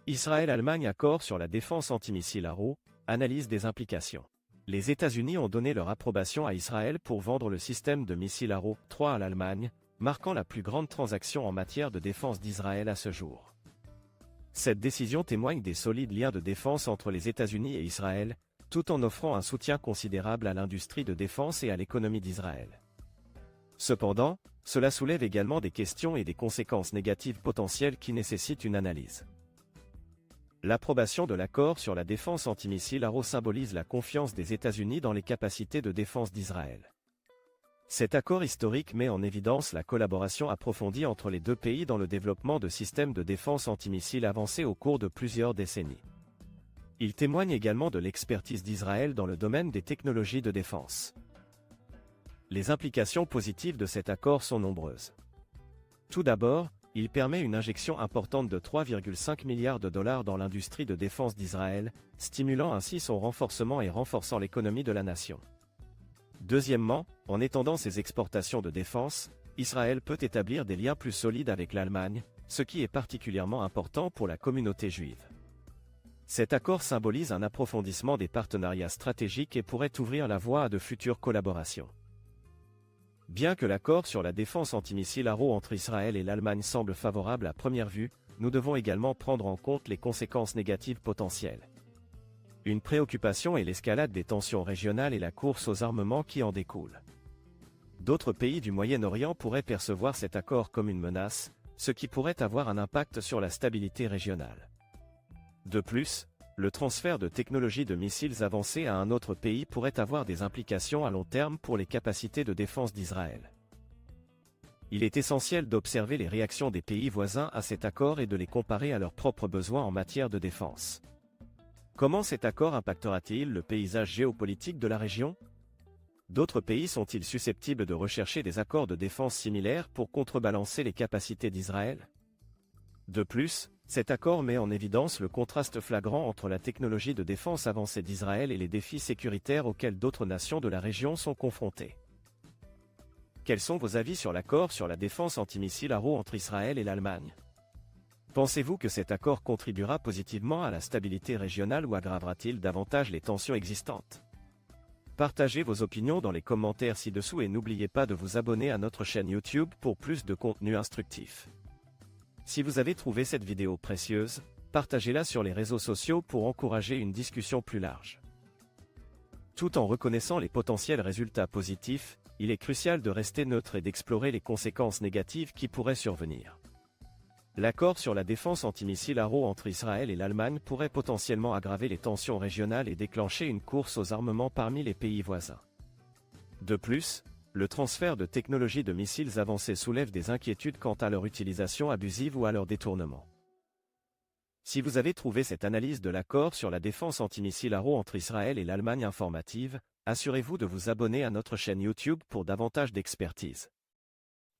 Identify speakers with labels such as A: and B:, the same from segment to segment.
A: Israël-Allemagne accord sur la défense antimissile Arrow, analyse des implications. Les États-Unis ont donné leur approbation à Israël pour vendre le système de missiles Arrow 3 à l'Allemagne, marquant la plus grande transaction en matière de défense d'Israël à ce jour. Cette décision témoigne des solides liens de défense entre les États-Unis et Israël, tout en offrant un soutien considérable à l'industrie de défense et à l'économie d'Israël. Cependant, cela soulève également des questions et des conséquences négatives potentielles qui nécessitent une analyse. L'approbation de l'accord sur la défense antimissile Arrow symbolise la confiance des États-Unis dans les capacités de défense d'Israël. Cet accord historique met en évidence la collaboration approfondie entre les deux pays dans le développement de systèmes de défense antimissiles avancés au cours de plusieurs décennies. Il témoigne également de l'expertise d'Israël dans le domaine des technologies de défense. Les implications positives de cet accord sont nombreuses. Tout d'abord, il permet une injection importante de 3,5 milliards de dollars dans l'industrie de défense d'Israël, stimulant ainsi son renforcement et renforçant l'économie de la nation. Deuxièmement, en étendant ses exportations de défense, Israël peut établir des liens plus solides avec l'Allemagne, ce qui est particulièrement important pour la communauté juive. Cet accord symbolise un approfondissement des partenariats stratégiques et pourrait ouvrir la voie à de futures collaborations. Bien que l'accord sur la défense antimissile Arrow entre Israël et l'Allemagne semble favorable à première vue, nous devons également prendre en compte les conséquences négatives potentielles. Une préoccupation est l'escalade des tensions régionales et la course aux armements qui en découle. D'autres pays du Moyen-Orient pourraient percevoir cet accord comme une menace, ce qui pourrait avoir un impact sur la stabilité régionale. De plus, le transfert de technologies de missiles avancés à un autre pays pourrait avoir des implications à long terme pour les capacités de défense d'Israël. Il est essentiel d'observer les réactions des pays voisins à cet accord et de les comparer à leurs propres besoins en matière de défense. Comment cet accord impactera-t-il le paysage géopolitique de la région ? D'autres pays sont-ils susceptibles de rechercher des accords de défense similaires pour contrebalancer les capacités d'Israël ? De plus, cet accord met en évidence le contraste flagrant entre la technologie de défense avancée d'Israël et les défis sécuritaires auxquels d'autres nations de la région sont confrontées. Quels sont vos avis sur l'accord sur la défense antimissile Arrow entre Israël et l'Allemagne ? Pensez-vous que cet accord contribuera positivement à la stabilité régionale ou aggravera-t-il davantage les tensions existantes ? Partagez vos opinions dans les commentaires ci-dessous et n'oubliez pas de vous abonner à notre chaîne YouTube pour plus de contenu instructif. Si vous avez trouvé cette vidéo précieuse, partagez-la sur les réseaux sociaux pour encourager une discussion plus large. Tout en reconnaissant les potentiels résultats positifs, il est crucial de rester neutre et d'explorer les conséquences négatives qui pourraient survenir. L'accord sur la défense antimissile Arrow entre Israël et l'Allemagne pourrait potentiellement aggraver les tensions régionales et déclencher une course aux armements parmi les pays voisins. De plus, le transfert de technologies de missiles avancés soulève des inquiétudes quant à leur utilisation abusive ou à leur détournement. Si vous avez trouvé cette analyse de l'accord sur la défense antimissile Arrow entre Israël et l'Allemagne informative, assurez-vous de vous abonner à notre chaîne YouTube pour davantage d'expertise.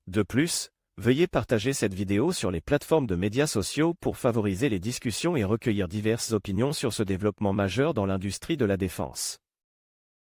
A: De plus, veuillez partager cette vidéo sur les plateformes de médias sociaux pour favoriser les discussions et recueillir diverses opinions sur ce développement majeur dans l'industrie de la défense.